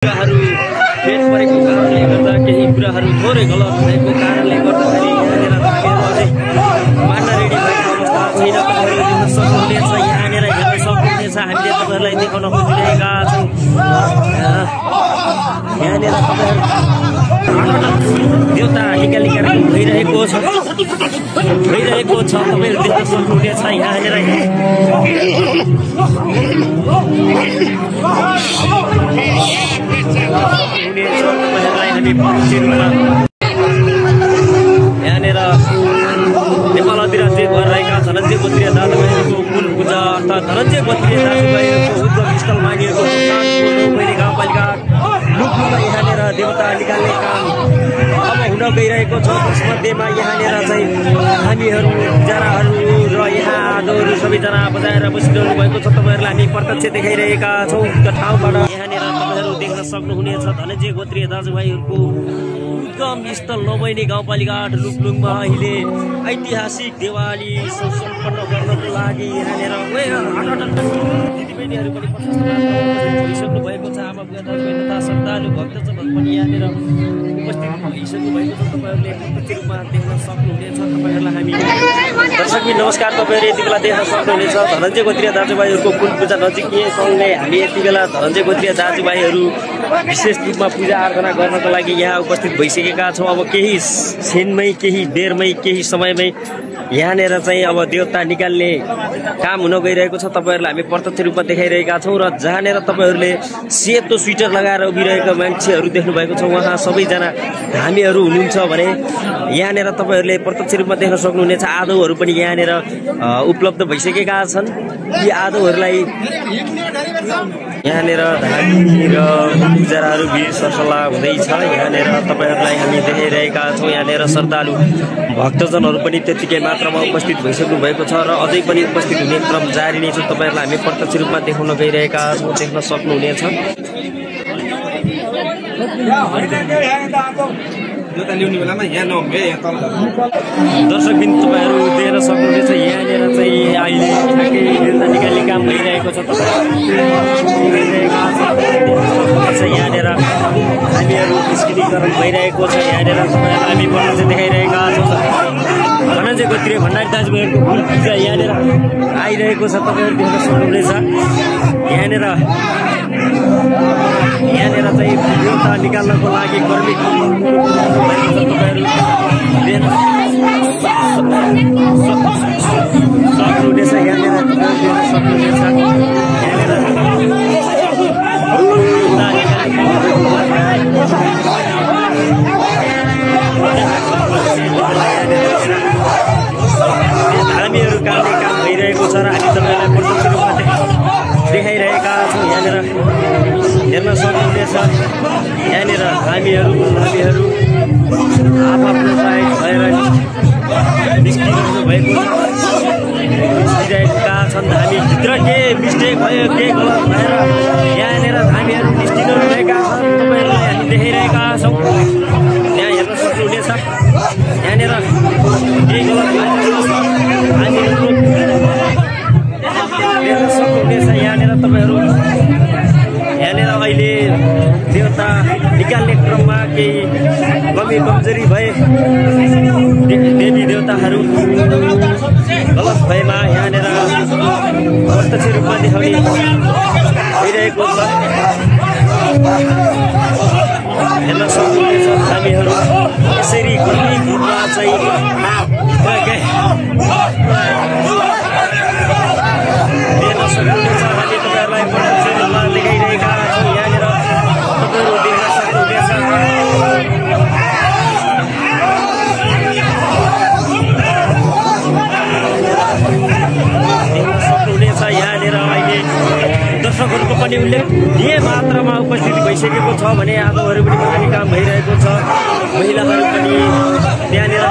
कुराहरू फेद परेको कारणले गर्दा केही कुराहरू थोरै गलत भएको कारणले गर्दाखेरि यहाँनिर तपाईँहरू मान्न रेडी भएको अवस्था छैन। तपाईँहरू देख्न सक्नुहुनेछ, यहाँनिर हेर्न सक्नुहुनेछ, हामीले तपाईँहरूलाई देखाउन खोजिरहेका छौँ। यहाँनिर तपाईँहरू देउता निकाली कार्यक्रम भइरहेको छ, तपाईँहरू देख्न सक्नुहुनेछ। यहाँनिर यहाँनिर नेपाल अधिराज्य भएर रहेका धनञ्जय बत्रिया दाजुभाइहरूको कुल पूजा अर्थात् धनञ्जय बत्रिया दाजुभाइहरूको उद्गम स्थल मानिएको मैले गाउँपालिका लुकमा यहाँनिर देवता निकाल्ने काम अब हुन गइरहेको छ। त्यसमध्येमा यहाँनिर चाहिँ हामीहरू जनाहरू र यहाँ आदोहरू सबैजना बजाएर बसिरहनु भएको छ। तपाईँहरूलाई हामी प्रत्यक्ष देखाइरहेका छौँ त्यो ठाउँबाट। यहाँनिर तपाईँहरू देख्न सक्नुहुनेछ धनञ्जय बत्रिया दाजुभाइहरूको उद्गम स्थल नभइने गाउँपालिका 8 लुकलुङमा अहिले ऐतिहासिक दिवाली सम्पन्न गर्नको लागि यहाँनिर दिदीबहिनीहरू पनि भइसक्नु भएको छ। आमा बुवा दाजुभाइ तथा श्रद्धालु भक्तजनहरू पनि यहाँनिर उपस्थित भइसक्नु भएको छ। तपाईँहरूले प्रत्यक्ष रूपमा देख्न सक्नुहुनेछ। तपाईँहरूलाई हामी दर्शकबिन नमस्कार। तपाईँहरू यति बेला देख्न सक्नुहुनेछ धनञ्जय बत्रिया दाजुभाइहरूको कुल पूजा नजिकैसँगै हामी यति बेला धनञ्जय बत्रिया दाजुभाइहरू विशेष रूपमा पूजा आराधना गर्नको लागि यहाँ उपस्थित भइसकेका छौँ। अब केही क्षणमै, केही बेरमै, केही समयमै यहाँनिर चाहिँ अब देवता निकाल्ने काम हुन गइरहेको छ। तपाईँहरूलाई हामी प्रत्यक्ष रूपमा देखाइरहेका छौँ र जहाँनिर तपाईँहरूले सेतो स्वेटर लगाएर उभिरहेका मान्छेहरू देख्नु भएको छ, उहाँ सबैजना हामीहरू हुनुहुन्छ भने यहाँनिर तपाईँहरूले प्रत्यक्ष रूपमा देख्न सक्नुहुनेछ। आदौहरू पनि यहाँनिर उपलब्ध भइसकेका छन्। यी आदौहरूलाई यहाँनिर धामी र पूजाहरू वीर सरसल्लाह हुँदैछ। यहाँनिर तपाईँहरूलाई हामी देखाइरहेका छौँ। यहाँनिर श्रद्धालु भक्तजनहरू पनि त्यतिकै मात्रामा उपस्थित भइसक्नु भएको छ र अझै पनि उपस्थित हुने क्रम जारी नै छ। तपाईँहरूलाई हामी प्रत्यक्ष रूपमा देखाउन गइरहेका छौँ, देख्न सक्नुहुनेछ। दर्शकबिन तपाईँहरू देख्न सक्नुहुनेछ यहाँनिर चाहिँ अहिले देउता निकाल्ने काम भइरहेको छ। यहाँनिर हामीहरू निस्किनीकरण भइरहेको छ। यहाँनिर तपाईँहरूलाई हामी प्रत्यक्ष देखाइरहेका छौँ। धनञ्जय बत्रिया भण्डारी दाजुभाइहरूको कुल पूजा यहाँनिर आइरहेको छ। तपाईँहरू देख्न सक्नुहुनेछ यहाँनिर चाहिँ देउता निकाल्नको लागि कर्मी तपाईँहरू देख्न सक्नुहुनेछ। यहाँनिर देख्न सक्नुहुनेछ हामीहरू कामले काम भइरहेको छ र हामी तपाईँलाई प्रत्यक्ष रूपमा देखाइरहेका छौँ। यहाँनिर हेर्न सक्नुहुनेछ यहाँनिर हामीहरू आफ्नो साइड भएर निस्किरहनु भएको निस्किरहेका छन्। हामी भित्र के मिस्टेक भयो, के गलत भएर यहाँनिर हामीहरू निस्किरहनु भएका छन्। तपाईँहरूलाई हामी देखाइरहेका छौँ। यहाँ हेर्न सक्नुहुनेछ यहाँनिर के गलत हामीहरू देख्न सक्नुहुनेछ। यहाँनिर तपाईँहरू यहाँनिर अहिले देउता निकाल्ने क्रममा केही कमी कमजोरी भए देवी देवताहरू गलत भएमा यहाँनिर प्रत्यक्ष रूपमा देखाउने भइरहेको छ। हेर्न सक्नुहुनेछ हामीहरू यसरी कति रूपमा चाहिँ देख्न सक्नुहुनेछ। हामी तपाईँहरूलाई प्रत्यक्ष रूपमा देखाइरहेका छौँ। यहाँनिर तपाईँहरू देख्न सक्नुहुनेछ यहाँनिर अहिले दर्शकहरूको पनि उल्लेखनीय मात्रामा उपस्थित भइसकेको छ भने आदौहरू पनि बनाउने काम भइरहेको छ। महिलाहरू पनि त्यहाँनिर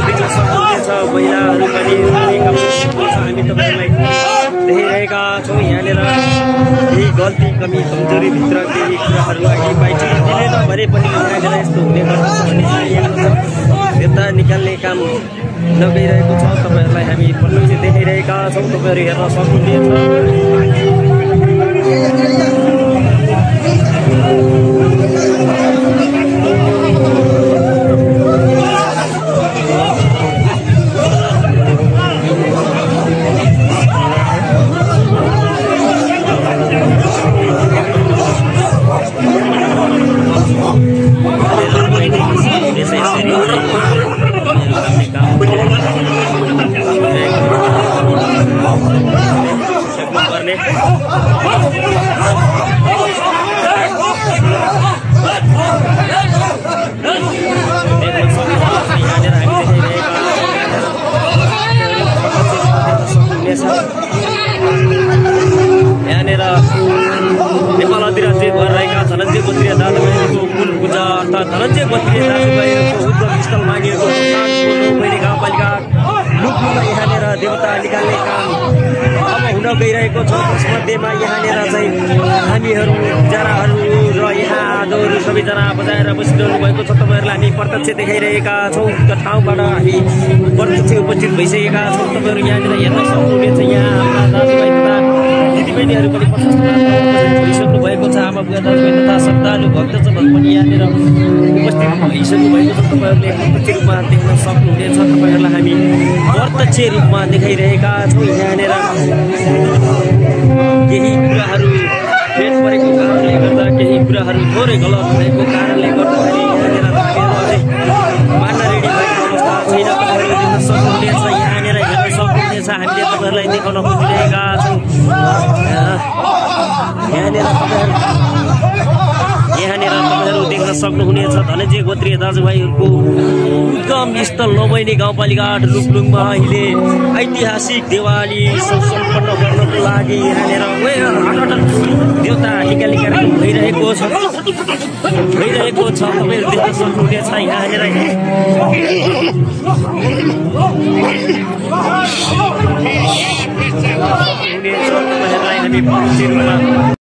देख्न सक्नुहुनेछ, महिलाहरू पनि हामी तपाईँहरूलाई देखाइरहेका छौँ। यहाँनिर केही गल्ती कमी कमजोरीभित्र केही कुराहरू अहिले पाइदिँदैन भने पनि यहाँनिर यस्तो हुने गर्दछ भन्ने जनाइएको छ। देउता निकाल्ने काम नगइरहेको छ। तपाईँहरूलाई हामी प्रत्यक्ष देखाइरहेका छौँ। तपाईँहरू हेर्न सक्नुहुनेछ। धनञ्जय बस्नेत दाजुभाइहरूको उद्गम स्थल मानिएको मैले गाउँपालिका लुकलुङमा यहाँनिर देवता निकाल्ने काम अब हुन गइरहेको छ। त्यसमध्येमा यहाँनिर चाहिँ हामीहरू जनाहरू र यहाँ आजहरू सबैजना बजाएर बसिरहनु भएको छ। तपाईँहरूलाई हामी प्रत्यक्ष देखाइरहेका छौँ। त्यो ठाउँबाट हामी प्रत्यक्ष उपस्थित भइसकेका छौँ। तपाईँहरू यहाँनिर हेर्न सक्नुहुनेछ। यहाँ हाम्रा दाजुभाइ तथा दिदीबहिनीहरू पनि प्रशस्त मात्रामा भइसक्नु भएको छ। आमा बुवा दाजुभाइ तथा श्रद्धालु भक्तजनहरू पनि यहाँनिर उपस्थित भइसक्नु भएको छ। तपाईँहरूले प्रत्यक्ष रूपमा देख्न सक्नुहुनेछ। तपाईँहरूलाई हामी प्रत्यक्ष रूपमा देखाइरहेका छौँ। यहाँनिर केही कुराहरू फेद परेको कारणले गर्दा केही कुराहरू थोरै गलत भएको कारणले गर्दाखेरि यहाँनिर मान्न रेडी भएको अवस्था छैन। तपाईँहरूले देख्न सक्नुहुनेछ। यहाँनिर हेर्न सक्नुहुनेछ। हामीले तपाईँहरूलाई देखाउन खोजिरहेका छौँ। यहाँनिर तपाईँहरू देख्न सक्नुहुनेछ। धनञ्जय गोत्रीय दाजुभाइहरूको उद्गम स्थल नभइने गाउँपालिका 8 लुकलुङमा अहिले ऐतिहासिक दिवाली सम्पन्न गर्नको लागि यहाँनिर देवता निकाल्ने कार्यक्रम भइरहेको छ। तपाईँहरू देख्न सक्नुहुनेछ। यहाँनिर तपाईँहरूलाई हामी प्रत्यक्ष